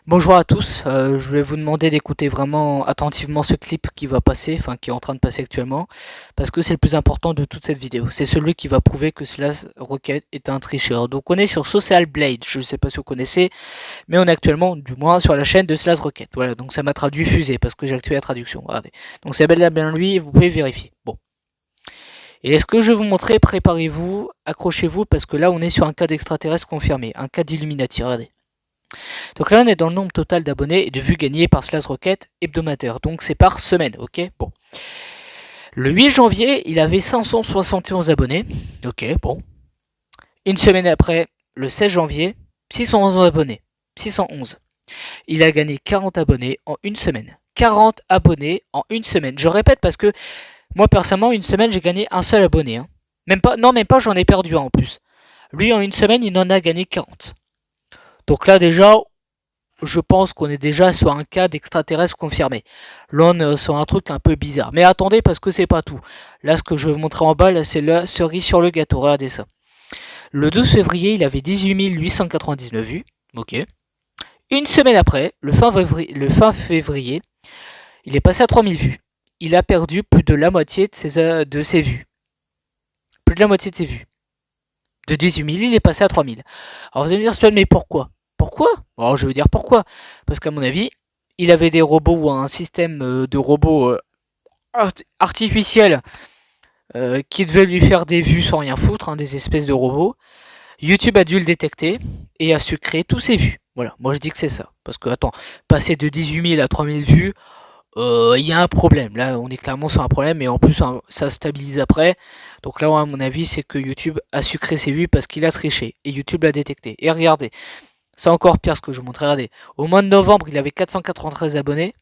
Bonjour à tous, je vais vous demander d'écouter vraiment attentivement ce clip qui va passer, enfin qui est en train de passer actuellement, parce que c'est le plus important de toute cette vidéo. C'est celui qui va prouver que Slash Rocket est un tricheur. Donc on est sur Social Blade, je ne sais pas si vous connaissez, mais on est actuellement, du moins, sur la chaîne de Slash Rocket. Voilà, donc ça m'a traduit fusée, parce que j'ai activé la traduction, regardez. Donc c'est bel et bien lui, vous pouvez vérifier. Bon. Et est-ce que je vais vous montrer, préparez-vous, accrochez-vous, parce que là on est sur un cas d'extraterrestre confirmé, un cas d'Illuminati, regardez. Donc là, on est dans le nombre total d'abonnés et de vues gagnées par Slash Rocket hebdomadaire. Donc c'est par semaine, ok. Bon. Le 8 janvier, il avait 571 abonnés. Ok, bon. Une semaine après, le 16 janvier, 611 abonnés. 611. Il a gagné 40 abonnés en une semaine. 40 abonnés en une semaine. Je répète parce que moi, personnellement, une semaine, j'ai gagné un seul abonné. Hein. Même pas, non, même pas, j'en ai perdu un en plus. Lui, en une semaine, il en a gagné 40. Donc là, déjà, je pense qu'on est déjà sur un cas d'extraterrestre confirmé. Là, on est sur un truc un peu bizarre. Mais attendez, parce que c'est pas tout. Là, ce que je vais vous montrer en bas, là, c'est la cerise sur le gâteau. Regardez ça. Le 12 février, il avait 18 899 vues. Ok. Une semaine après, le fin février, il est passé à 3000 vues. Il a perdu plus de la moitié de ses vues. Plus de la moitié de ses vues. De 18 000, il est passé à 3000. Alors vous allez me dire, mais pourquoi? Pourquoi? Alors je vais dire pourquoi. Parce qu'à mon avis, il avait des robots ou un système de robots artificiels qui devait lui faire des vues sans rien foutre, hein, des espèces de robots. YouTube a dû le détecter et a su créer tous ses vues. Voilà, moi je dis que c'est ça. Parce que, attends, passer de 18 000 à 3000 vues, il y a un problème. Là, on est clairement sur un problème et en plus, ça stabilise après. Donc là, à mon avis, c'est que YouTube a su créer ses vues parce qu'il a triché et YouTube l'a détecté. Et regardez, c'est encore pire ce que je vous montre. Regardez, au mois de novembre, il avait 493 abonnés.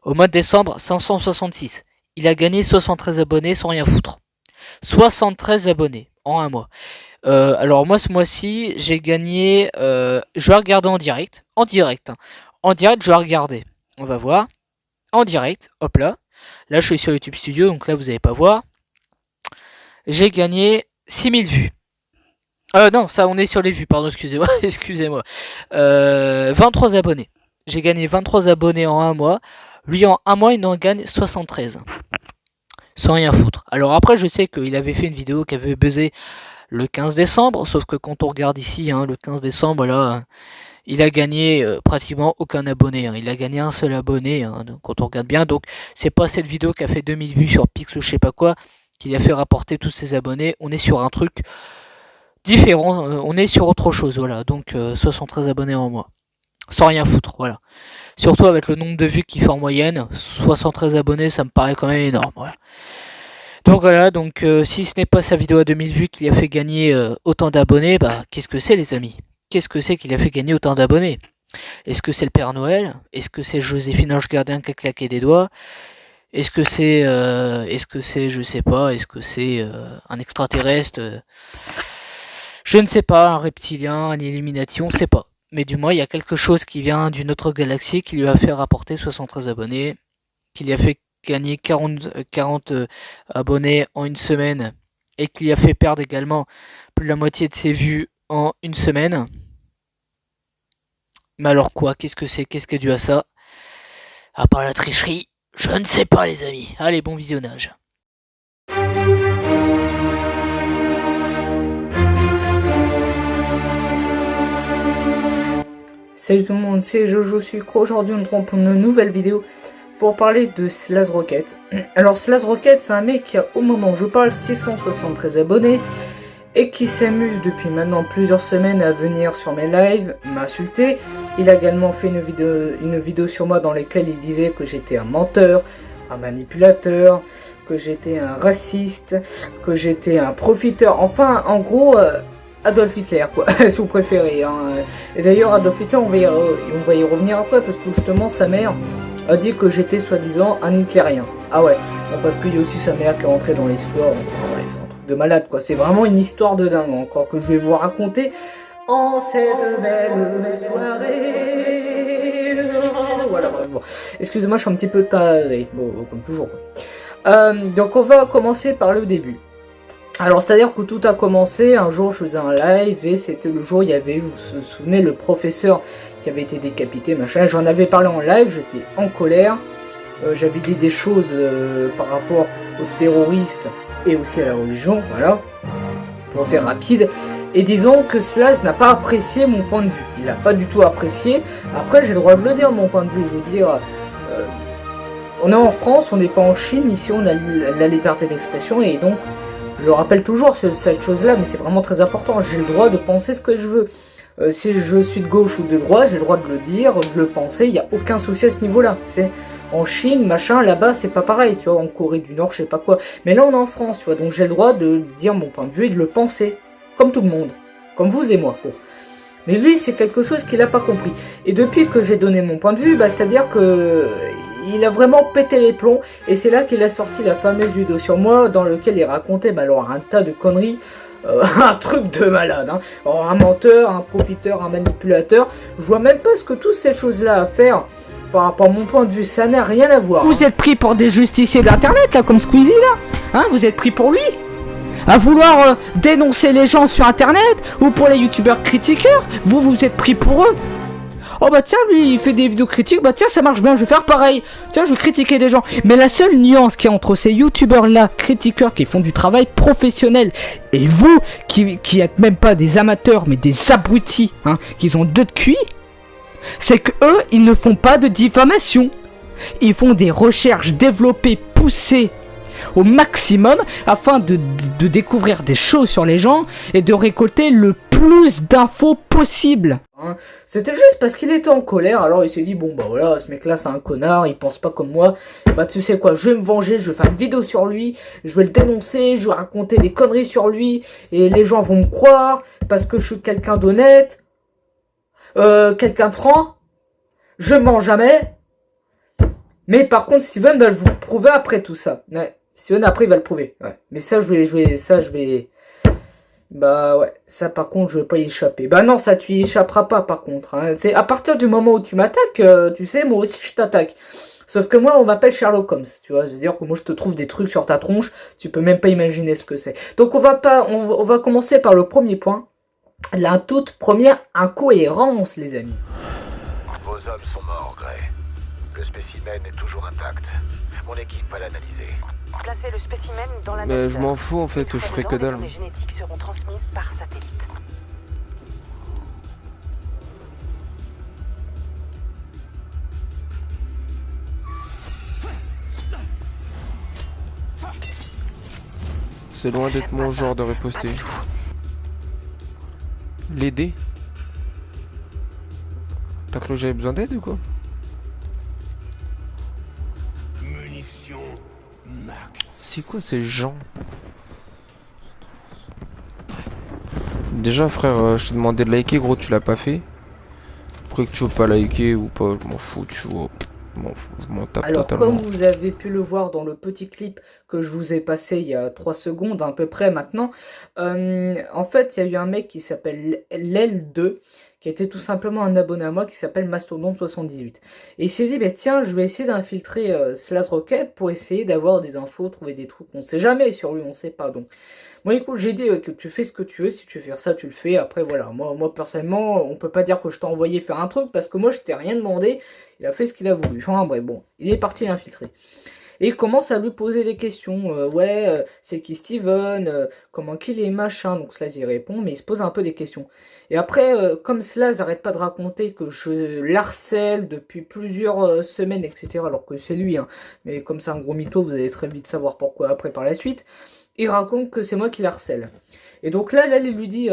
Au mois de décembre, 566. Il a gagné 73 abonnés sans rien foutre. 73 abonnés en un mois. Alors moi, ce mois-ci, j'ai gagné... je vais regarder en direct. En direct. Hein. En direct, je vais regarder. On va voir. En direct. Hop là. Là, je suis sur YouTube Studio, donc là, vous n'allez pas voir. J'ai gagné 6000 vues. Non, ça, on est sur les vues, pardon, excusez-moi. Excusez-moi. 23 abonnés. J'ai gagné 23 abonnés en un mois. Lui, en un mois, il en gagne 73. Sans rien foutre. Alors après, je sais qu'il avait fait une vidéo qui avait buzzé le 15 décembre, sauf que quand on regarde ici, hein, le 15 décembre, là, il a gagné pratiquement aucun abonné. Hein. Il a gagné un seul abonné, hein, quand on regarde bien. Donc, c'est pas cette vidéo qui a fait 2000 vues sur Pix ou je sais pas quoi, qui lui a fait rapporter tous ses abonnés. On est sur un truc différent, on est sur autre chose, voilà. Donc, 73 abonnés en mois. Sans rien foutre, voilà. Surtout avec le nombre de vues qu'il fait en moyenne, 73 abonnés, ça me paraît quand même énorme, voilà. Donc voilà, donc si ce n'est pas sa vidéo à 2000 vues qui a fait gagner autant d'abonnés, bah qu'est-ce que c'est les amis? Qu'est-ce que c'est qui l'a fait gagner autant d'abonnés? Est-ce que c'est le Père Noël? Est-ce que c'est Joséphine Ange Gardien qui a claqué des doigts? Est-ce que c'est, je sais pas, est-ce que c'est un extraterrestre? Je ne sais pas, un reptilien, un Illuminati, on ne sait pas. Mais du moins, il y a quelque chose qui vient d'une autre galaxie qui lui a fait rapporter 73 abonnés, qui lui a fait gagner 40 abonnés en une semaine et qui lui a fait perdre également plus de la moitié de ses vues en une semaine. Mais alors quoi? Qu'est-ce que c'est? Qu'est-ce qui est dû à ça? À part la tricherie, je ne sais pas les amis. Allez, bon visionnage. Salut tout le monde, c'est Jojo Sucre. Aujourd'hui, on se retrouve pour une nouvelle vidéo pour parler de Slash Rocket. Alors, Slash Rocket, c'est un mec qui a, au moment où je parle, 673 abonnés et qui s'amuse depuis maintenant plusieurs semaines à venir sur mes lives, m'insulter. Il a également fait une vidéo sur moi dans laquelle il disait que j'étais un menteur, un manipulateur, que j'étais un raciste, que j'étais un profiteur. Enfin, en gros... Adolf Hitler, quoi, si vous préférez. Hein. Et d'ailleurs, Adolf Hitler, on va y revenir après, parce que justement, sa mère a dit que j'étais soi-disant un hitlérien. Ah ouais, bon, parce qu'il y a aussi sa mère qui est rentrée dans l'histoire, enfin bref, un truc de malade, quoi. C'est vraiment une histoire de dingue, encore, que je vais vous raconter en cette belle soirée. Voilà, bref, bon. Excusez-moi, je suis un petit peu taré, bon, comme toujours, quoi. Donc, on va commencer par le début. Alors, c'est-à-dire que tout a commencé, un jour je faisais un live et c'était le jour où il y avait, vous vous souvenez, le professeur qui avait été décapité, machin. J'en avais parlé en live, j'étais en colère. J'avais dit des choses par rapport aux terroristes et aussi à la religion, voilà, pour faire rapide. Et disons que Slaz n'a pas apprécié mon point de vue. Il n'a pas du tout apprécié. Après, j'ai le droit de le dire, mon point de vue. Je veux dire, on est en France, on n'est pas en Chine. Ici, on a la liberté d'expression. Et donc, je le rappelle toujours, cette chose-là, mais c'est vraiment très important. J'ai le droit de penser ce que je veux. Si je suis de gauche ou de droite, j'ai le droit de le dire, de le penser. Il n'y a aucun souci à ce niveau-là. En Chine, machin, là-bas, c'est pas pareil, tu vois, en Corée du Nord, je sais pas quoi. Mais là, on est en France, tu vois, donc j'ai le droit de dire mon point de vue et de le penser, comme tout le monde, comme vous et moi. Bon. Mais lui, c'est quelque chose qu'il a pas compris. Et depuis que j'ai donné mon point de vue, bah, c'est-à-dire que il a vraiment pété les plombs, et c'est là qu'il a sorti la fameuse vidéo sur moi, dans lequel il racontait, bah, alors, un tas de conneries, un truc de malade, hein. Alors, un menteur, un profiteur, un manipulateur, je vois même pas ce que toutes ces choses-là à faire. Par rapport à mon point de vue, ça n'a rien à voir. Vous êtes pris pour des justiciers d'internet, là, comme Squeezie, là. Hein, vous êtes pris pour lui. À vouloir dénoncer les gens sur internet, ou pour les youtubeurs critiqueurs, vous êtes pris pour eux. Oh bah tiens, lui, il fait des vidéos critiques, bah tiens, ça marche bien, je vais faire pareil. Tiens, je vais critiquer des gens. Mais la seule nuance qu'il y a entre ces youtubeurs-là, critiqueurs, qui font du travail professionnel, et vous, qui êtes même pas des amateurs, mais des abrutis, hein, qui ont deux de QI, c'est que eux, ils ne font pas de diffamation. Ils font des recherches développées, poussées au maximum afin de découvrir des choses sur les gens et de récolter le plus d'infos possible. C'était juste parce qu'il était en colère, alors il s'est dit bon bah voilà, ce mec là c'est un connard, il pense pas comme moi, bah tu sais quoi, je vais me venger, je vais faire une vidéo sur lui, je vais le dénoncer, je vais raconter des conneries sur lui, et les gens vont me croire, parce que je suis quelqu'un d'honnête, quelqu'un de franc, je mens jamais. Mais par contre, Steven va le vous prouver après tout ça. Ouais. Steven après il va le prouver. Ouais. Mais ça, je vais. Bah ouais, ça par contre, je vais pas y échapper. Bah non, ça tu y échapperas pas par contre. Hein. C'est à partir du moment où tu m'attaques, tu sais, moi aussi je t'attaque. Sauf que moi, on m'appelle Sherlock Holmes, tu vois. C'est-à-dire que moi, je te trouve des trucs sur ta tronche, tu peux même pas imaginer ce que c'est. Donc on va commencer par le premier point. La toute première incohérence, les amis. Vos hommes sont morts, Gray. Le spécimen est toujours intact. Mon équipe va l'analyser. Placez le spécimen dans la. Mais je m'en fous en fait, je ferai que dalle. Les génétiques seront transmises par satellite. C'est loin d'être mon genre de riposter. L'aider? T'as cru que j'avais besoin d'aide ou quoi? Munitions max. C'est quoi ces gens? Déjà frère, je t'ai demandé de liker, gros, tu l'as pas fait. Après que tu veux pas liker ou pas, je m'en fous, tu vois. Je m'en tape alors, totalement. comme vous avez pu le voir dans le petit clip que je vous ai passé il y a 3 secondes à peu près maintenant, en fait, il y a eu un mec qui s'appelle L2, qui était tout simplement un abonné à moi qui s'appelle Mastodon78. Et il s'est dit, bah, tiens, je vais essayer d'infiltrer Slash Rocket pour essayer d'avoir des infos, trouver des trucs. On sait jamais sur lui, on sait pas. Donc, moi, écoute, j'ai dit que tu fais ce que tu veux. Si tu veux faire ça, tu le fais. Après, voilà. Moi personnellement, on peut pas dire que je t'ai envoyé faire un truc parce que moi, je t'ai rien demandé. Il a fait ce qu'il a voulu. Enfin, bref, bon. Il est parti l'infiltrer. Et il commence à lui poser des questions. C'est qui Steven, comment qu'il est, machin. Donc Slaz y répond, mais il se pose un peu des questions. Et après, comme Slaz n'arrête pas de raconter que je l'harcèle depuis plusieurs semaines, etc. Alors que c'est lui, hein. Mais comme c'est un gros mytho, vous allez très vite savoir pourquoi après par la suite. Il raconte que c'est moi qui l'harcèle. Et donc là, il lui dit,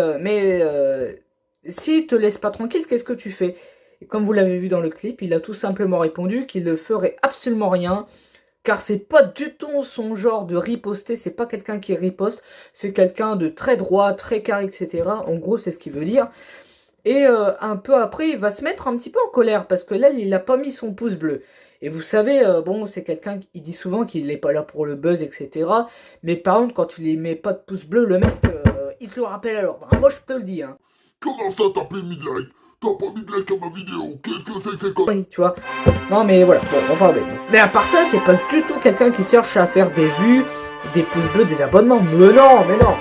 s'il te laisse pas tranquille, qu'est-ce que tu fais? Et comme vous l'avez vu dans le clip, il a tout simplement répondu qu'il ne ferait absolument rien, car c'est pas du tout son genre de riposter, c'est pas quelqu'un qui riposte, c'est quelqu'un de très droit, très carré, etc. En gros, c'est ce qu'il veut dire. Et un peu après, il va se mettre un petit peu en colère, parce que là, il a pas mis son pouce bleu. Et vous savez, bon, c'est quelqu'un qui dit souvent qu'il n'est pas là pour le buzz, etc. Mais par contre, quand tu lui mets pas de pouce bleu, le mec, il te le rappelle à l'ordre. Moi, je te le dis, hein. Comment ça t'as pas mis de like? T'as pas mis de like à ma vidéo? Qu'est-ce que c'est que c'est comme... Oui, tu vois. Non, mais voilà. Bon, enfin, mais à part ça, c'est pas du tout quelqu'un qui cherche à faire des vues, des pouces bleus, des abonnements. Mais non, mais non.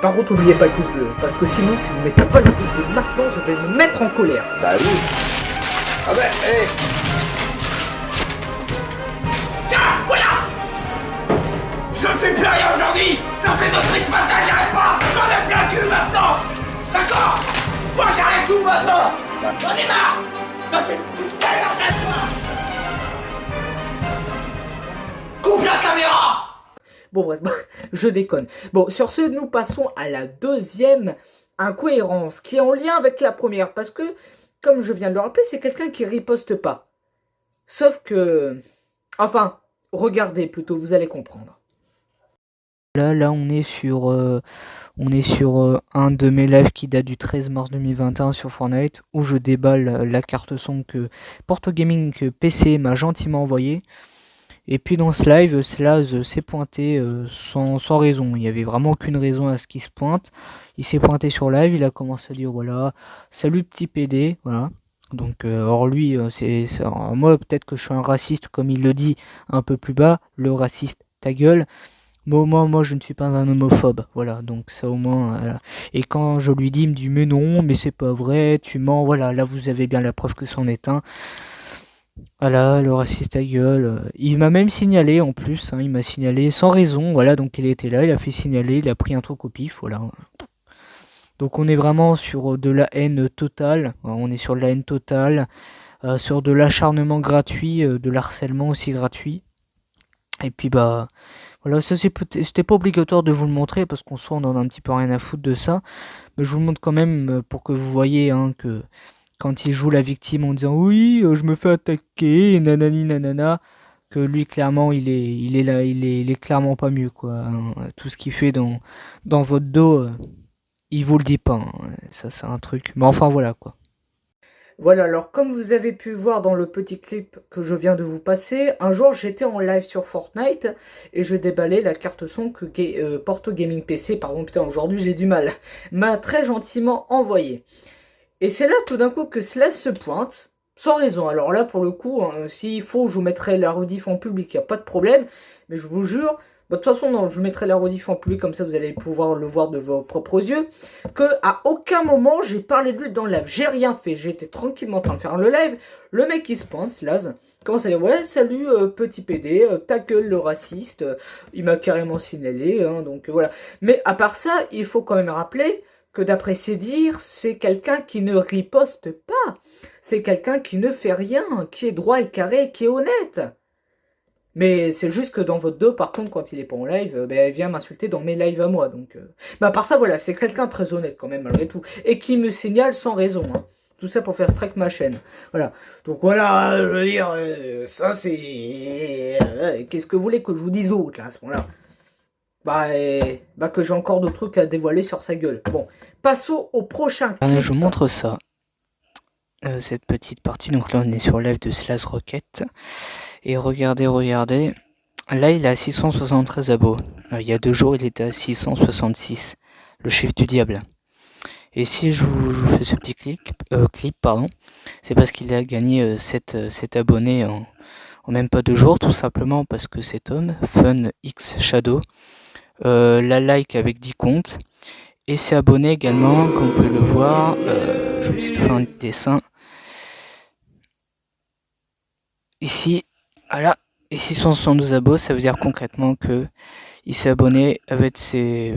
Par contre, n'oubliez pas le pouce bleu, parce que sinon, si vous ne mettez pas le pouce bleu maintenant, je vais me mettre en colère. Bah oui. Ah bah, hé. Tiens, voilà. Je fais plus rien aujourd'hui. Ça fait depuis ce matin, j'arrête pas. J'en ai plein le cul maintenant. D'accord. Moi, j'arrête tout maintenant. J'en ai marre. Ça fait toute l'heure maintenant. Coupe la caméra. Bon bref, je déconne. Bon, sur ce, nous passons à la deuxième incohérence, qui est en lien avec la première, parce que, comme je viens de le rappeler, c'est quelqu'un qui riposte pas. Sauf que... Enfin, regardez plutôt, vous allez comprendre. Là, on est sur un de mes lives qui date du 13 mars 2021 sur Fortnite, où je déballe la carte son que Porto Gaming PC m'a gentiment envoyé. Et puis dans ce live, Slaz s'est pointé sans raison. Il n'y avait vraiment aucune raison à ce qu'il se pointe. Il s'est pointé sur live, il a commencé à dire voilà, salut petit PD, voilà. Donc or lui, moi peut-être que je suis un raciste comme il le dit un peu plus bas, le raciste ta gueule. Mais au moins moi je ne suis pas un homophobe, voilà. Donc ça au moins. Et quand je lui dis, il me dit mais non, mais c'est pas vrai, tu mens, voilà. Là vous avez bien la preuve que c'en est un. Voilà, le raciste à gueule. Il m'a même signalé en plus, hein, il m'a signalé sans raison, voilà, donc il était là, il a fait signaler, il a pris un truc au pif, voilà. Donc on est vraiment sur de la haine totale, on est sur de la haine totale, sur de l'acharnement gratuit, de l'harcèlement aussi gratuit. Et puis bah, voilà, ça c'était pas obligatoire de vous le montrer, parce qu'en soi on en a un petit peu rien à foutre de ça, mais je vous le montre quand même pour que vous voyez hein, que... Quand il joue la victime en disant oui, je me fais attaquer, nanani nanana, que lui clairement il est clairement pas mieux quoi. Hein. Tout ce qu'il fait dans votre dos, il vous le dit pas. Hein. Ça c'est un truc. Mais enfin voilà quoi. Voilà, alors comme vous avez pu voir dans le petit clip que je viens de vous passer, un jour j'étais en live sur Fortnite et je déballais la carte son que Porto Gaming PC, pardon putain aujourd'hui j'ai du mal, m'a très gentiment envoyé. Et c'est là tout d'un coup que Slaz se pointe, sans raison. Alors là pour le coup, hein, s'il faut je vous mettrai la rediff en public, il n'y a pas de problème. Mais je vous jure, de toute façon non, je vous mettrai la rediff en public, comme ça vous allez pouvoir le voir de vos propres yeux. Que à aucun moment j'ai parlé de lui dans le live, j'ai rien fait, j'étais tranquillement en train de faire le live. Le mec qui se pointe, Slaz, commence à dire ouais salut petit PD, ta gueule le raciste, il m'a carrément signalé, hein, donc voilà. Mais à part ça, il faut quand même rappeler... que d'après ses dires, c'est quelqu'un qui ne riposte pas. C'est quelqu'un qui ne fait rien, qui est droit et carré, qui est honnête. Mais c'est juste que dans votre dos, par contre, quand il est pas en live, il vient m'insulter dans mes lives à moi. Donc, Mais à part ça, voilà, c'est quelqu'un de très honnête quand même, malgré tout. Et qui me signale sans raison. Hein. Tout ça pour faire strike ma chaîne. Voilà. Donc voilà, je veux dire, ça c'est... Qu'est-ce que vous voulez que je vous dise d'autre, là, à ce moment-là que j'ai encore d'autres trucs à dévoiler sur sa gueule. Bon, passons au prochain clip. Je vous montre ça. Cette petite partie, donc là on est sur live de Slaz Rocket. Et regardez. Là il est à 673 abos. Il y a 2 jours il était à 666. Le chiffre du diable. Et si je vous fais ce petit clip, c'est parce qu'il a gagné 7 abonnés en même pas 2 jours, tout simplement parce que cet homme, Fun X Shadow, la like avec 10 comptes et s'est abonné également, comme vous pouvez le voir. Je vais essayer de faire un dessin ici, voilà, et 672 abos, ça veut dire concrètement que il s'est abonné avec ses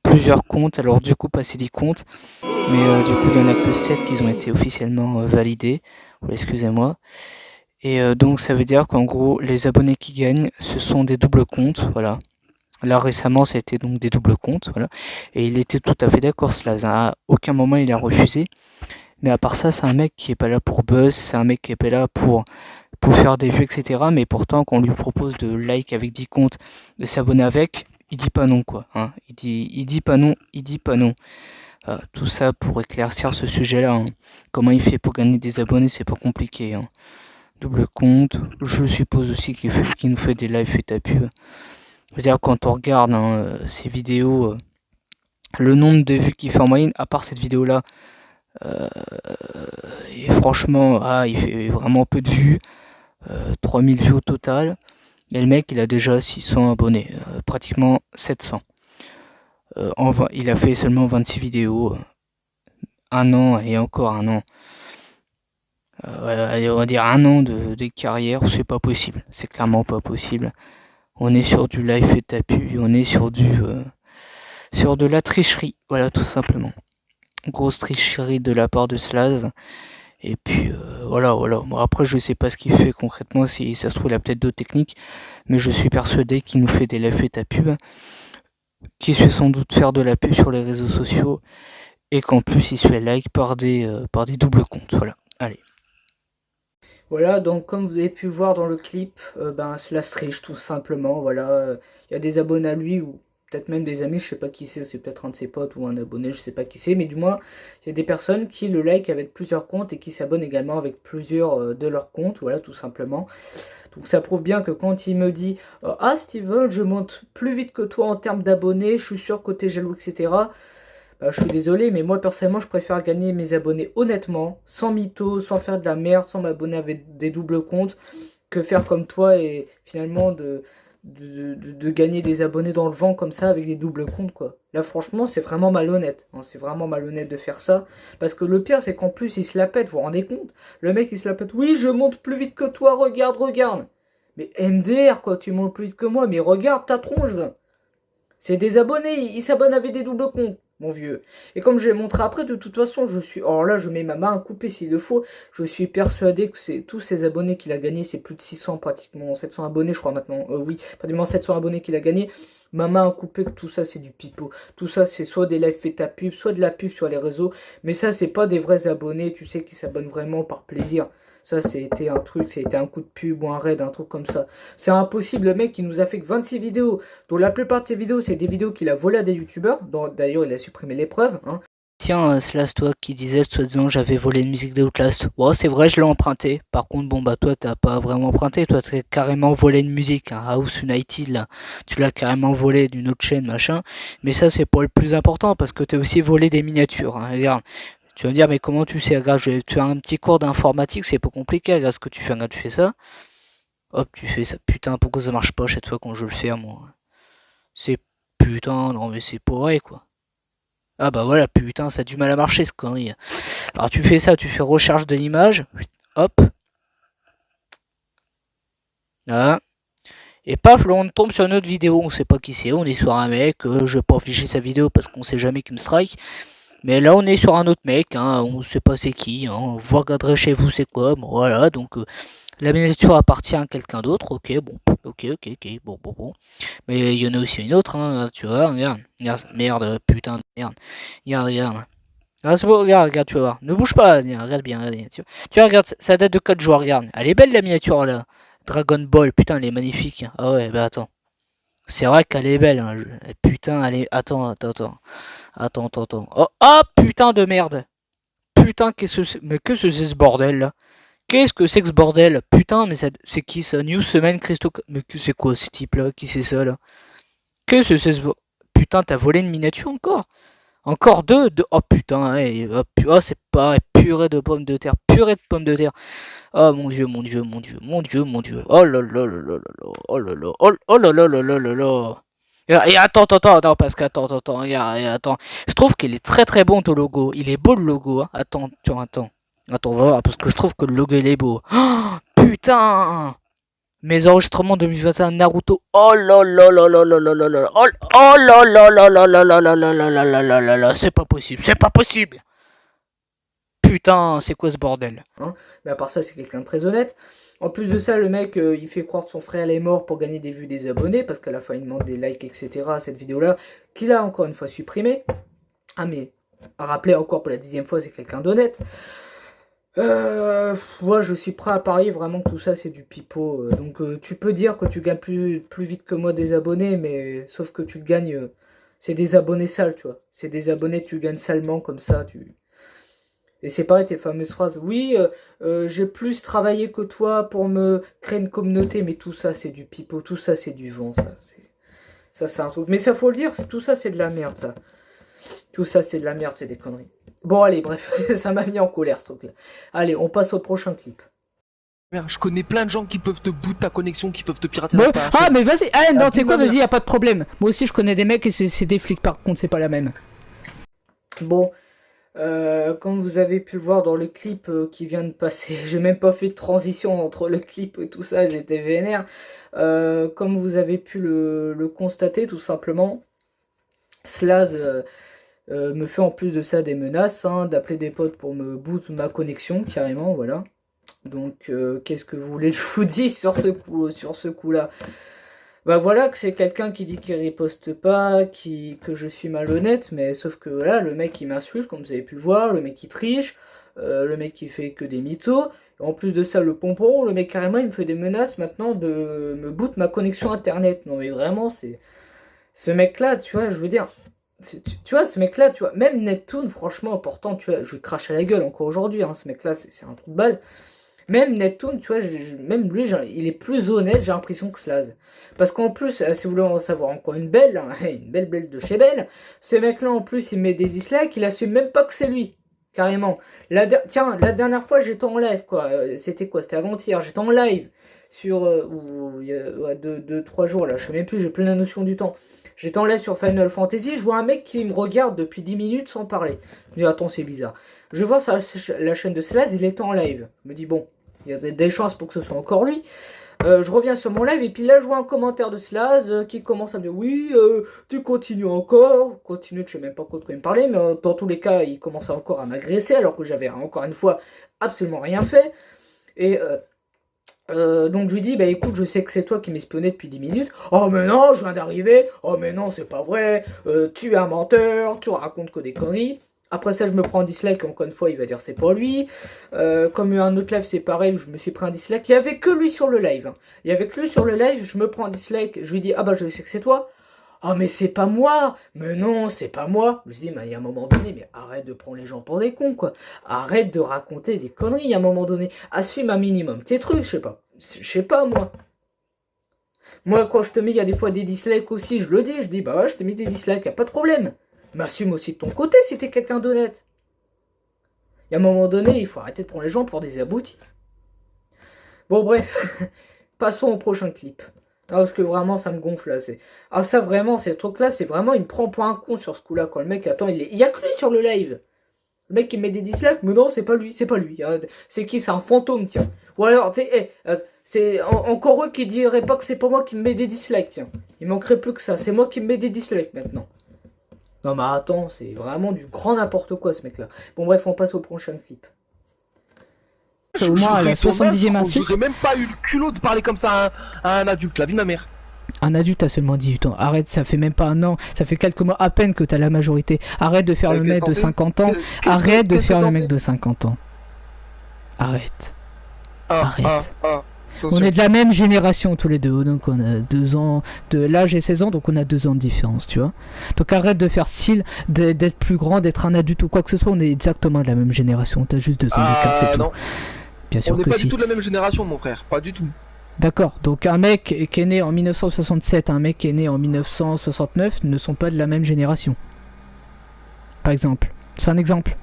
plusieurs comptes, alors du coup pas ses 10 comptes, mais du coup il n'y en a que 7 qui ont été officiellement validés, excusez-moi. Et donc ça veut dire qu'en gros les abonnés qui gagnent ce sont des doubles comptes, voilà. Là récemment c'était donc des doubles comptes, voilà. Et il était tout à fait d'accord, Slaz. À aucun moment il a refusé. Mais à part ça, c'est un mec qui est pas là pour buzz, c'est un mec qui est pas là pour faire des vues, etc. Mais pourtant quand on lui propose de like avec 10 comptes, de s'abonner avec, il dit pas non quoi. Hein. Il dit pas non. Tout ça pour éclaircir ce sujet-là. Hein. Comment il fait pour gagner des abonnés, c'est pas compliqué. Hein. Double compte, je suppose aussi qu'il nous fait des lives et ta pub. Je veux dire, quand on regarde ces vidéos, le nombre de vues qu'il fait en moyenne, à part cette vidéo-là, et franchement, il fait vraiment peu de vues, 3000 vues au total. Et le mec, il a déjà 600 abonnés, pratiquement 700. Il a fait seulement 26 vidéos. Un an et encore un an. Allez, on va dire un an de carrière, c'est pas possible. C'est clairement pas possible. On est sur du live et tapu, on est sur sur de la tricherie, voilà, tout simplement. Grosse tricherie de la part de Slaz. Et puis voilà. Bon, après, je sais pas ce qu'il fait concrètement, si ça se trouve, il a peut-être d'autres techniques, mais je suis persuadé qu'il nous fait des lives et ta pub, qu'il sait sans doute faire de la pub sur les réseaux sociaux, et qu'en plus il se fait like par des doubles comptes. Voilà, allez. Voilà, donc comme vous avez pu voir dans le clip, cela se triche tout simplement, voilà. Il y a des abonnés à lui, ou peut-être même des amis, je sais pas qui c'est peut-être un de ses potes ou un abonné, je sais pas qui c'est, mais du moins, il y a des personnes qui le like avec plusieurs comptes et qui s'abonnent également avec plusieurs de leurs comptes, voilà, tout simplement. Donc ça prouve bien que quand il me dit « Ah Steven, je monte plus vite que toi en termes d'abonnés, je suis sûr que t'es jaloux, etc. » je suis désolé, mais moi personnellement, je préfère gagner mes abonnés honnêtement, sans mytho, sans faire de la merde, sans m'abonner avec des doubles comptes, que faire comme toi et finalement de gagner des abonnés dans le vent comme ça avec des doubles comptes, quoi. Là, franchement, c'est vraiment malhonnête. Hein, c'est vraiment malhonnête de faire ça. Parce que le pire, c'est qu'en plus, il se la pète, vous vous rendez compte? Le mec, il se la pète. Oui, je monte plus vite que toi, regarde. Mais MDR, quoi, tu montes plus vite que moi, mais regarde ta tronche, va. C'est des abonnés, ils s'abonnent avec des doubles comptes, mon vieux. Et comme je vais montrer après, de toute façon, alors là, je mets ma main à couper s'il le faut. Je suis persuadé que c'est tous ces abonnés qu'il a gagnés, c'est plus de 600, pratiquement 700 abonnés, je crois maintenant. Oui, pratiquement 700 abonnés qu'il a gagnés. Ma main à couper que tout ça, c'est du pipeau. Tout ça, c'est soit des lives fait ta pub, soit de la pub sur les réseaux. Mais ça, c'est pas des vrais abonnés, tu sais, qui s'abonnent vraiment par plaisir. Ça, c'était un truc, c'était un coup de pub ou un raid, un truc comme ça. C'est impossible, le mec, il nous a fait que 26 vidéos, dont la plupart de ces vidéos, c'est des vidéos qu'il a volées à des youtubeurs. D'ailleurs, il a supprimé les preuves. Hein. Tiens, Slash, toi qui disais, soi-disant, j'avais volé une musique de Outlast. Ouais, c'est vrai, je l'ai emprunté. Par contre, bon, bah, toi, t'as pas vraiment emprunté. Toi, t'as carrément volé une musique, hein, House United, là. Tu l'as carrément volé d'une autre chaîne, machin. Mais ça, c'est pas le plus important, parce que t'as aussi volé des miniatures. Hein. Regarde. Tu vas me dire, mais comment tu sais? Regarde, je vais te faire un petit cours d'informatique, c'est pas compliqué. Regarde ce que tu fais. Regarde, tu fais ça. Hop, tu fais ça. Putain, pourquoi ça marche pas chaque fois quand je le fais, moi? C'est putain, non, mais c'est pas vrai, quoi. Ah bah voilà, putain, ça a du mal à marcher, ce connerie. Alors, tu fais ça, tu fais recherche de l'image. Hop. Là. Et paf, là, on tombe sur une autre vidéo. On sait pas qui c'est. On est sur un mec. Je vais pas afficher sa vidéo parce qu'on sait jamais qui me strike. Mais là, on est sur un autre mec, hein, on sait pas c'est qui, hein, vous regarderez chez vous c'est quoi, bon, voilà, donc la miniature appartient à quelqu'un d'autre, ok, bon, ok, bon. Mais il y en a aussi une autre, hein, tu vois, regarde, merde, putain de merde, regarde. Ah, c'est bon, regarde, tu vas voir, ne bouge pas, regarde bien, tu vois, regarde, ça date de 4 jours, regarde, elle est belle la miniature là, Dragon Ball, putain, elle est magnifique, ah ouais, bah attends. C'est vrai qu'elle est belle, hein. Putain, elle est... Attends. Oh, putain de merde. Putain, qu'est-ce que c'est... Mais qu'est-ce que c'est ce bordel, là? Qu'est-ce que c'est que ce bordel? Putain, mais c'est qui, ça? News Semaine Christo... Mais c'est quoi, ce type-là? Qui c'est ça, là? Qu'est-ce que c'est ce... Putain, t'as volé une miniature, encore? Encore deux? Oh, putain, oh, c'est pas... Purée de pommes de terre. Oh mon dieu. Oh là là là là là là. Oh là là. Oh là là là là là là. Et attends, parce qu'attends, attends. Je trouve qu'il est très très bon ton logo. Il est beau le logo. Hein. Attends. Attends, on va voir, parce que je trouve que le logo il est beau. Oh, putain! Mes enregistrements 2021 Naruto. Oh là là là là là là là là. Oh là là là là là là là là là là là là là. C'est pas possible. Putain, c'est quoi ce bordel? Hein, mais à part ça, c'est quelqu'un de très honnête. En plus de ça, le mec, il fait croire que son frère est mort pour gagner des vues, des abonnés, parce qu'à la fin, il demande des likes, etc. à cette vidéo-là, qu'il a encore une fois supprimé. Ah, mais à rappeler encore pour la 10e fois, c'est quelqu'un d'honnête. Moi, je suis prêt à parier vraiment que tout ça, c'est du pipeau. Donc, tu peux dire que tu gagnes plus vite que moi des abonnés, mais sauf que tu le gagnes... c'est des abonnés sales, tu vois. C'est des abonnés, tu gagnes salement comme ça, Et c'est pareil, tes fameuses phrases. Oui, j'ai plus travaillé que toi pour me créer une communauté, mais tout ça, c'est du pipeau, tout ça, c'est du vent, ça. Ça, c'est un truc. Mais ça, faut le dire, tout ça, c'est de la merde, ça. Tout ça, c'est de la merde, c'est des conneries. Bon, allez, bref, ça m'a mis en colère, ce truc-là. Allez, on passe au prochain clip. Merde, je connais plein de gens qui peuvent te boot ta connexion, qui peuvent te pirater Bon, ta ah, chaîne. mais vas-y, ah non, tu sais quoi, ma vas-y, mère. y a pas de problème. Moi aussi, je connais des mecs et c'est des flics, par contre, c'est pas la même. Bon, comme vous avez pu le voir dans le clip qui vient de passer, j'ai même pas fait de transition entre le clip et tout ça, j'étais vénère. Comme vous avez pu le constater, tout simplement, Slaz me fait en plus de ça des menaces, hein, d'appeler des potes pour me boot ma connexion, carrément, voilà. Donc, qu'est-ce que vous voulez que je vous dise sur ce coup-là? Bah voilà que c'est quelqu'un qui dit qu'il riposte pas, que je suis malhonnête, mais sauf que voilà, le mec il m'insulte, comme vous avez pu le voir, le mec il triche, le mec il fait que des mythos, et en plus de ça le pompon, le mec carrément il me fait des menaces maintenant de me boot ma connexion internet. Non mais vraiment c'est... Ce mec là, tu vois, je veux dire... Tu vois, ce mec-là, tu vois, même Neptune, franchement, pourtant, tu vois, je lui crache à la gueule encore aujourd'hui, hein, ce mec-là, c'est un trou de balle. Même Neptune, tu vois, même lui, il est plus honnête, j'ai l'impression que Slaz. Parce qu'en plus, si vous voulez en savoir encore une belle, hein, une belle de chez belle, ce mec-là, en plus, il met des dislikes, il assume même pas que c'est lui. Carrément. Tiens, la dernière fois, j'étais en live, quoi. C'était quoi? C'était avant-hier, j'étais en live. Sur, il y a 2-3 jours, là, je sais même plus, j'ai plein de notions du temps. J'étais en live sur Final Fantasy, je vois un mec qui me regarde depuis 10 minutes sans parler. Je me dis, attends, c'est bizarre. Je vois sur la chaîne de Slaz, il était en live. Je me dis, bon, il y a des chances pour que ce soit encore lui. Je reviens sur mon live, et puis là, je vois un commentaire de Slaz qui commence à me dire, oui, tu continues encore. Continue, je sais même pas quoi de quoi il me parlait, mais dans tous les cas, il commençait encore à m'agresser, alors que j'avais encore une fois absolument rien fait. Et... donc je lui dis, bah écoute, je sais que c'est toi qui m'espionnais depuis 10 minutes. Oh mais non, je viens d'arriver. Oh mais non, c'est pas vrai. Tu es un menteur, tu racontes que des conneries. Après ça, je me prends un dislike, encore une fois, il va dire c'est pas lui. Comme un autre live, c'est pareil, je me suis pris un dislike. Il y avait que lui sur le live. Hein. Il y avait que lui sur le live, je me prends un dislike. Je lui dis, ah bah je sais que c'est toi. Oh mais c'est pas moi. Mais non, c'est pas moi. Je lui dis, mais il y a un moment donné, mais arrête de prendre les gens pour des cons, quoi. Arrête de raconter des conneries à un moment donné. Assume un minimum tes trucs, je sais pas. Je sais pas, moi. Moi, quand je te mets, il y a des fois des dislikes aussi, je le dis. Je dis, bah ouais, je te mets des dislikes, y a pas de problème. Mais assume aussi de ton côté si t'es quelqu'un d'honnête. Il y a un moment donné, il faut arrêter de prendre les gens pour des aboutis. Bon, bref. Passons au prochain clip. Ah, parce que vraiment, ça me gonfle, là. Ah, ça, vraiment, ces trucs-là, c'est vraiment, il me prend pour un con sur ce coup-là. Quand le mec, attends, il y a que lui sur le live. Le mec, il met des dislikes, mais non, c'est pas lui, c'est pas lui. C'est qui? C'est un fantôme, tiens. Ou alors, tu sais, c'est encore eux qui diraient pas que c'est pas moi qui me mets des dislikes, tiens. Il manquerait plus que ça, c'est moi qui me mets des dislikes maintenant. Non, mais attends, c'est vraiment du grand n'importe quoi, ce mec-là. Bon, bref, on passe au prochain clip. Au moins, à la 70e insulte. J'aurais même pas eu le culot de parler comme ça à un adulte, la vie de ma mère. Un adulte a seulement 18 ans. Arrête, ça fait même pas un an. Ça fait quelques mois à peine que t'as la majorité. Arrête de faire le mec de 50 ans. Arrête de faire le mec de 50 ans. Arrête. Arrête. On est de la même génération tous les deux. Donc on a 2 ans. Là j'ai 16 ans, donc on a 2 ans de différence, tu vois. Donc arrête de faire style d'être plus grand, d'être un adulte ou quoi que ce soit. On est exactement de la même génération. T'as juste 2 ans d'écart, c'est tout. Bien sûr on n'est que pas si. du tout de la même génération, mon frère. Pas du tout. D'accord, donc un mec qui est né en 1967 et un mec qui est né en 1969 ne sont pas de la même génération. Par exemple. C'est un exemple.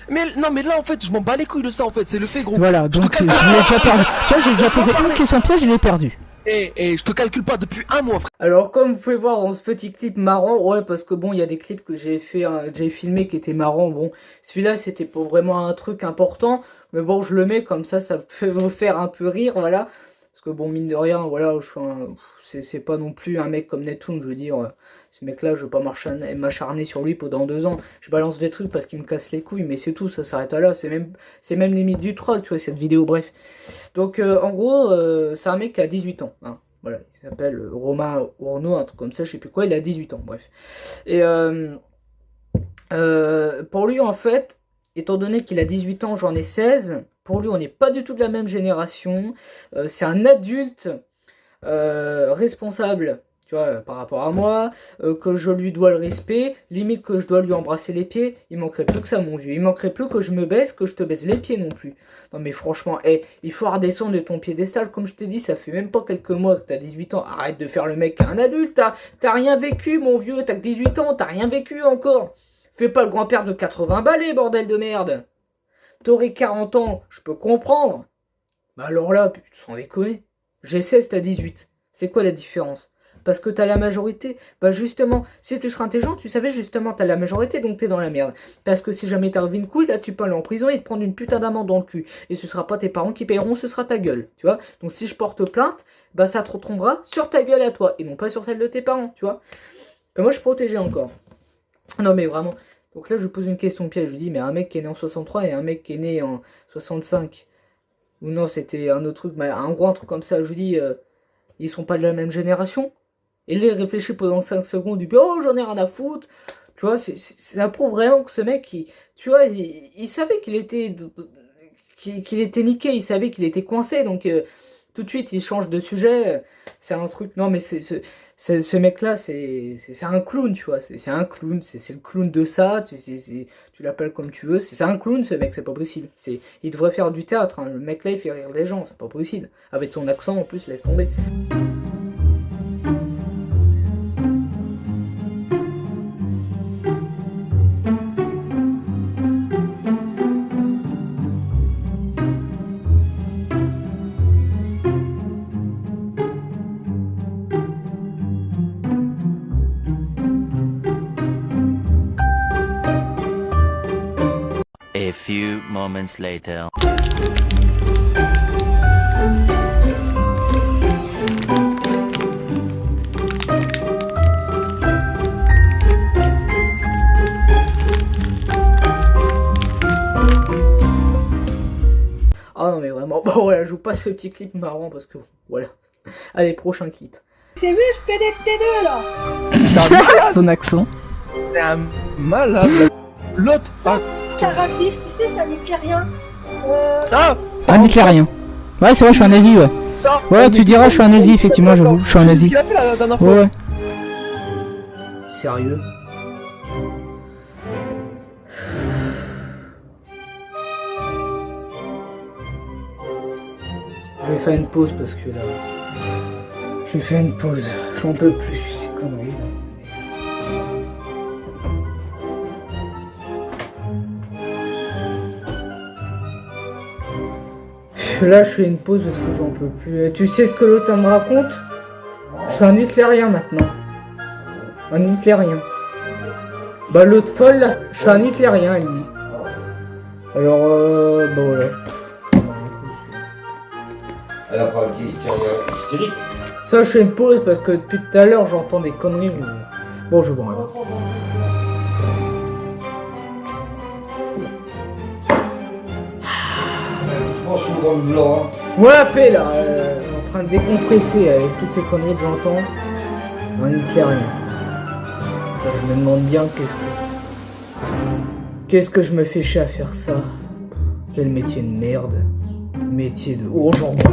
Mais non, mais là en fait, je m'en bats les couilles de ça en fait, c'est le fait, gros. Voilà, donc je l'ai déjà perdu. Tu vois, j'ai déjà posé une question piège, je l'ai perdu. Et je te calcule pas depuis un mois, frère. Alors, comme vous pouvez voir dans ce petit clip marrant, ouais, parce que bon, il y a des clips que j'ai fait, j'ai filmé qui étaient marrants. Bon, celui-là, c'était pas vraiment un truc important, mais bon, je le mets comme ça peut vous faire un peu rire, voilà. Parce que bon, mine de rien, voilà, c'est pas non plus un mec comme Neptune, je veux dire, ce mec-là, je veux pas m'acharner sur lui pendant 2 ans. Je balance des trucs parce qu'il me casse les couilles, mais c'est tout, ça s'arrête là. C'est même limite du troll, tu vois, cette vidéo, bref. Donc, en gros, c'est un mec qui a 18 ans, hein. Voilà, il s'appelle Romain Ournaud, un truc comme ça, je sais plus quoi, il a 18 ans, bref. Et pour lui, en fait, étant donné qu'il a 18 ans, j'en ai 16, pour lui, on n'est pas du tout de la même génération. C'est un adulte responsable, tu vois, par rapport à moi, que je lui dois le respect, limite que je dois lui embrasser les pieds. Il manquerait plus que ça, mon vieux. Il manquerait plus que je me baisse, que je te baisse les pieds non plus. Non mais franchement, il faut redescendre de ton piédestal, comme je t'ai dit, ça fait même pas quelques mois que t'as 18 ans. Arrête de faire le mec à un adulte, t'as rien vécu, mon vieux, t'as que 18 ans, t'as rien vécu encore. Fais pas le grand-père de 80 balais, bordel de merde. T'aurais 40 ans, je peux comprendre. Bah alors là, sans déconner. J'ai 16, t'as 18. C'est quoi la différence? Parce que t'as la majorité. Bah justement, si tu serais intelligent, tu savais justement t'as la majorité, donc t'es dans la merde. Parce que si jamais t'arrives une couille, là tu peux aller en prison et te prendre une putain d'amende dans le cul. Et ce sera pas tes parents qui paieront, ce sera ta gueule, tu vois. Donc si je porte plainte, bah ça te retombera sur ta gueule à toi, et non pas sur celle de tes parents, tu vois. Que moi je protégeais encore. Non mais vraiment. Donc là je pose une question piège, je dis mais un mec qui est né en 63 et un mec qui est né en 65. Ou non, c'était un autre truc, mais un gros un truc comme ça, je dis, ils sont pas de la même génération. Et là, il réfléchit pendant 5 secondes, du oh, j'en ai rien à foutre. Tu vois, ça prouve vraiment que ce mec, tu vois, il savait qu'il était niqué, il savait qu'il était coincé, donc tout de suite, il change de sujet. C'est un truc, non, mais ce mec-là, c'est un clown, tu vois, c'est un clown, c'est le clown de ça, tu l'appelles comme tu veux, c'est un clown, ce mec, c'est pas possible. Il devrait faire du théâtre, hein. Le mec-là, il fait rire les gens, c'est pas possible. Avec son accent, en plus, laisse tomber. A few moments later. Ah non mais vraiment, bon voilà, je vous passe ce petit clip marrant parce que voilà. Allez, prochain clip. C'est vu ce PDT2 là? Son accent. C'est un malade. L'autre, C'est raciste, tu sais, ça nique rien. Ah, nique rien. Ouais, c'est vrai, je suis un nazi, ouais. Ouais, tu diras, je suis un nazi, effectivement, j'avoue, je suis un nazi. C'est ce qu'il a fait la dernière fois. Ouais. Sérieux? Je vais faire une pause parce que là... Je vais faire une pause. J'en peux plus, c'est conneries là. Là, je fais une pause parce que j'en peux plus. Et tu sais ce que l'autre me raconte? Je suis un hitlérien maintenant. Un hitlérien. Bah l'autre folle là, je suis un hitlérien, elle dit. Alors, bah voilà. Elle a pas dit hystérique. Ça, je fais une pause parce que depuis tout à l'heure, j'entends des conneries. Bon, je vois rien. Ouais, paix là, en train de décompresser avec toutes ces conneries que j'entends. Un hitlérien. Je me demande bien qu'est-ce que je me fais chier à faire ça. Quel métier de merde. Métier de... Oh, j'en vois.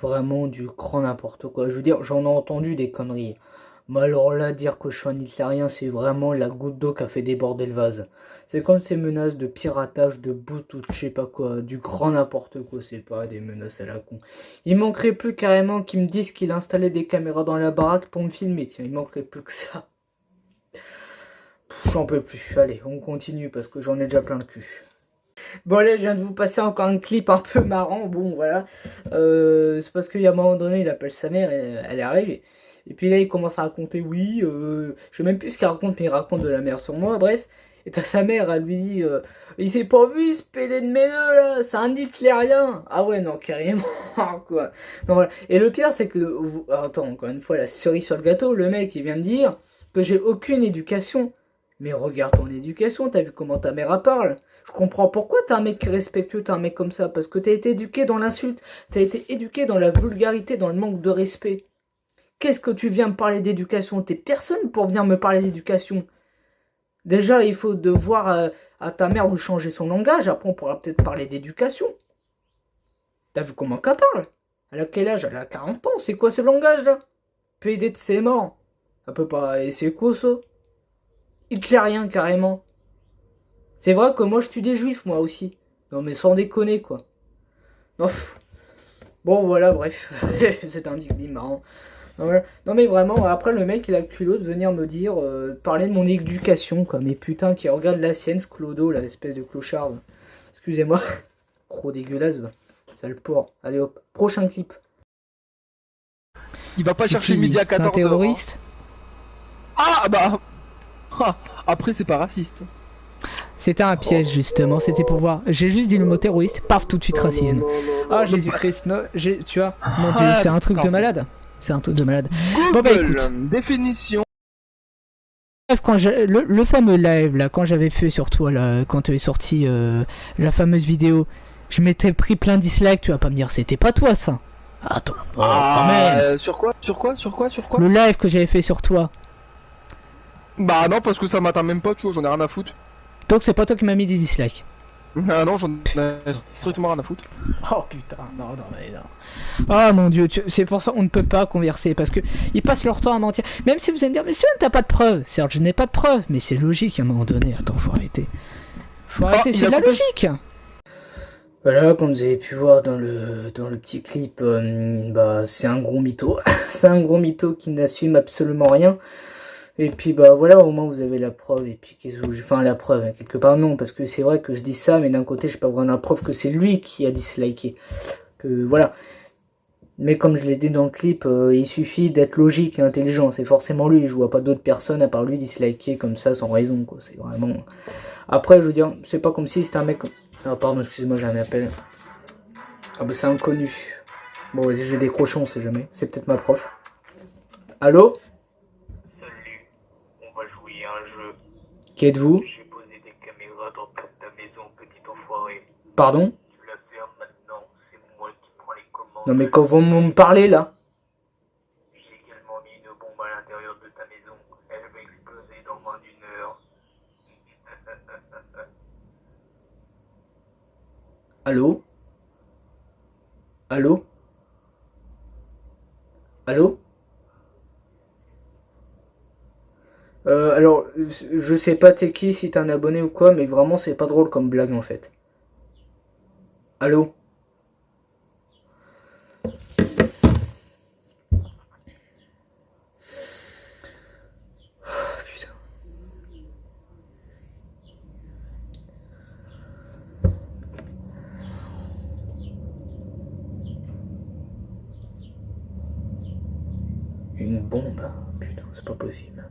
Vraiment du grand n'importe quoi. Je veux dire, j'en ai entendu des conneries. Mais alors là, dire que je suis un hitlérien, c'est vraiment la goutte d'eau qui a fait déborder le vase. C'est comme ces menaces de piratage, de boot ou de je sais pas quoi, du grand n'importe quoi, c'est pas des menaces à la con. Il manquerait plus carrément qu'ils me disent qu'il installait des caméras dans la baraque pour me filmer, tiens, il manquerait plus que ça. J'en peux plus, allez, on continue parce que j'en ai déjà plein le cul. Bon là, je viens de vous passer encore un clip un peu marrant, bon voilà. C'est parce qu'il y a un moment donné, il appelle sa mère, elle arrive, et puis là il commence à raconter, oui, je sais même plus ce qu'il raconte, mais il raconte de la merde sur moi, bref. Et t'as sa mère, elle lui dit, il s'est pas vu ce PD de mes deux là, c'est un hitlérien. Ah ouais, non, carrément, quoi. Non, voilà. Et le pire, c'est que, attends, encore une fois, la cerise sur le gâteau, le mec, il vient me dire que j'ai aucune éducation. Mais regarde ton éducation, t'as vu comment ta mère parle? Je comprends pourquoi t'es un mec respectueux, t'es un mec comme ça, parce que t'as été éduqué dans l'insulte, t'as été éduqué dans la vulgarité, dans le manque de respect. Qu'est-ce que tu viens me parler d'éducation? T'es personne pour venir me parler d'éducation. Déjà, il faut devoir à ta mère lui changer son langage. Après, on pourra peut-être parler d'éducation. T'as vu comment qu'elle parle? Elle a quel âge? Elle a 40 ans. C'est quoi ce langage-là? PD de ses morts. Elle peut pas... Et c'est quoi ça? Hitlerien, carrément. C'est vrai que moi, je tue des juifs, moi aussi. Non, mais sans déconner, quoi. Non, bon, voilà, bref. C'est un dit marrant. Non, mais vraiment, après, le mec, il a le culot de venir me dire... parler de mon éducation, quoi. Mais putain, qui regarde la sienne, ce clodo, là, espèce de clochard. Excusez-moi. Gros dégueulasse, va. Sale porc. Allez hop, prochain clip. Il va pas chercher midi à 14h. C'est un terroriste. Ah bah après c'est pas raciste. C'était un piège justement, c'était pour voir. J'ai juste dit le mot terroriste, paf, tout de suite racisme. Ah Jésus-Christ, no, tu vois, mon Dieu, c'est un truc de malade. C'est un truc de malade. Bon bah écoute. Définition. Quand le fameux live là, quand j'avais fait sur toi là, quand tu avais sorti la fameuse vidéo, je m'étais pris plein de dislikes, tu vas pas me dire c'était pas toi ça. Attends, quand même. Sur quoi? Le live que j'avais fait sur toi. Bah non, parce que ça m'atteint même pas, tu vois, j'en ai rien à foutre. Donc c'est pas toi qui m'as mis des dislikes. Ah non, j'en ai strictement rien à foutre. Oh putain, non. Oh mon dieu, c'est pour ça qu'on ne peut pas converser, parce que ils passent leur temps à mentir. Même si vous allez me dire, mais Sven, t'as pas de preuves. Certes, je n'ai pas de preuves, mais c'est logique à un moment donné. Attends, faut arrêter. C'est de la logique. Voilà, comme vous avez pu voir dans le petit clip, bah c'est un gros mytho. C'est un gros mytho qui n'assume absolument rien. Et puis bah voilà, au moins vous avez la preuve. Et puis enfin la preuve, hein, quelque part non, parce que c'est vrai que je dis ça, mais d'un côté je peux avoir la preuve que c'est lui qui a disliké. Que voilà. Mais comme je l'ai dit dans le clip, il suffit d'être logique et intelligent. C'est forcément lui. Je vois pas d'autres personnes à part lui disliker comme ça sans raison, quoi. C'est vraiment. Après, je veux dire, c'est pas comme si c'était un mec. Ah pardon, excusez-moi, j'ai un appel. Ah bah c'est inconnu. Bon, vas-y, je vais décrocher, on sait jamais. C'est peut-être ma prof. Allô? Salut, on va jouer à un jeu. Qui êtes-vous? J'ai posé des caméras dans toute ta maison, petit enfoiré. Pardon? Tu la fermes maintenant, c'est moi qui prends les commandes. Non mais quand vous me parlez là? J'ai également mis une bombe à l'intérieur de ta maison. Elle va exploser dans moins d'une heure. Allô? Allô? Allô? Alors, je sais pas t'es qui, si t'es un abonné ou quoi, mais vraiment c'est pas drôle comme blague en fait. Allô? Une bombe, putain, c'est pas possible.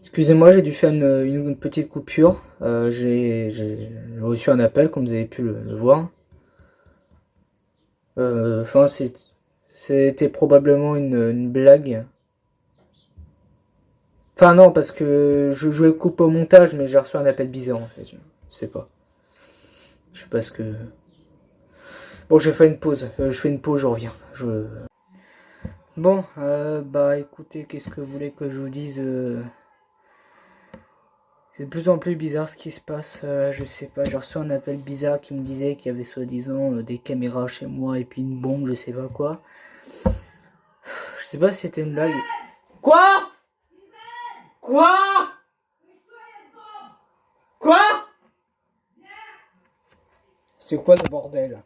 Excusez-moi, j'ai dû faire une petite coupure. J'ai reçu un appel, comme vous avez pu le voir. Enfin, c'était probablement une blague. Enfin non, parce que je le coupe au montage, mais j'ai reçu un appel bizarre en fait. Je sais pas. Je sais pas ce que... Bon, je fais une pause. Je fais une pause, je reviens. Bon, bah écoutez, qu'est-ce que vous voulez que je vous dise C'est de plus en plus bizarre ce qui se passe. Je sais pas, j'ai reçu un appel bizarre qui me disait qu'il y avait soi-disant des caméras chez moi et puis une bombe, je sais pas quoi. Je sais pas si c'était une blague. Quoi? C'est quoi ce bordel?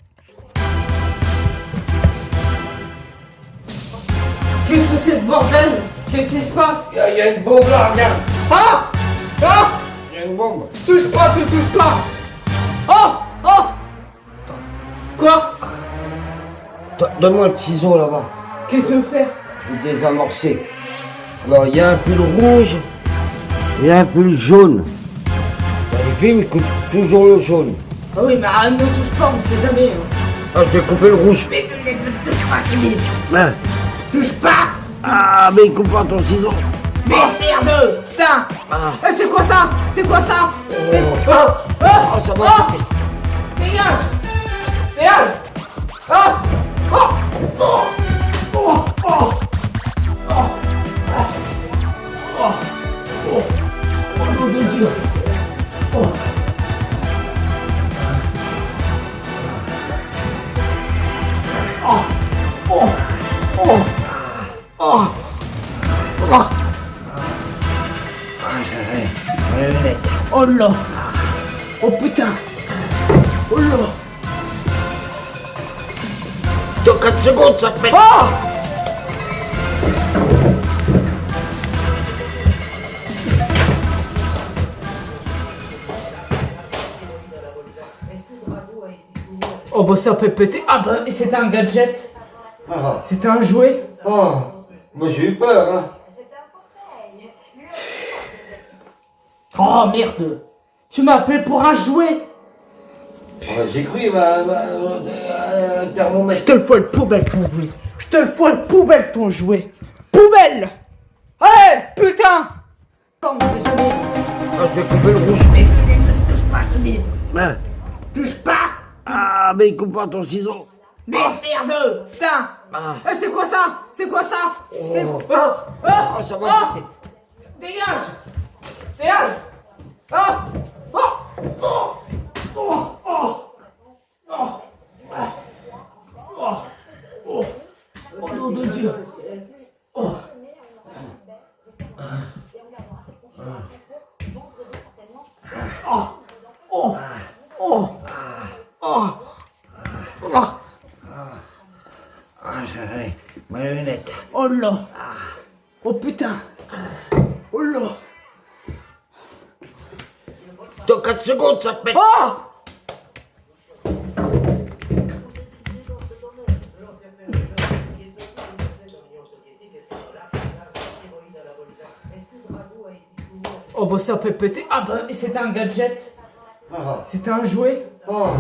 Qu'est-ce que c'est ce bordel? Qu'est-ce qui se passe? Il y a une bombe là, regarde. Ah! Ah! Il y a une bombe. Touche pas, tu touches pas! Oh! Oh! Quoi? Donne-moi le ciseau là-bas. Qu'est-ce que je veux faire? Je vais désamorcer. Alors, il y a un pull rouge et un pull jaune. Dans les films, il coupe toujours le jaune. Ah oui, mais ne touche pas, on sait jamais. Hein. Ah, je vais couper le rouge. Mais touche pas, Kevin! Hein? Touche pas! Ah, mais il coupe pas ton ciseau. Mais merde! Putain! Ah. C'est quoi ça? C'est quoi ça? C'est... Oh, ça va. Dégage! Dégage! Ah! Oh! Oh! Oh, oh, oh, oh, oh, oh, nom de Dieu. Oh. Oh, oh, oh, oh, oh. Oh là. Oh putain. Oh là. Dans 4 secondes, ça pète. Ah. Oh bah ça peut péter. Ah bah et c'était un gadget. Ah, C'était un jouet. ah, moi j'ai eu peur, hein. Oh merde. Tu m'as appelé pour un jouet. J'ai cru, un thermomètre. Je te le fous le poubelle ton jouet. Je te le fous le poubelle ton jouet. Poubelle. Allez putain. Comme c'est jamais. Ah, je vais couper le rouge. Touche pas, je te dis. Hein. Touche pas. Ah, mais coupe pas ton ciseau. Mais merde. Putain. Ah. C'est quoi ça? C'est quoi ça? C'est Oh. quoi? Ah. Oh, ça va Ah. péter. Dégage. Dégage. Ah. Oh. Oh. Oh. Oh. Oh. Oh. Oh. Oh nom de Dieu. Oh. Oh. Oh. Oh. Oh. Oh. Ah, j'avais marionnette. Oh là. Oh putain. Oh là. Dans 4 secondes, ça pète. Oh. Oh bah ça peut péter. Ah bah et c'était un gadget. Ah, C'était un jouet. ah.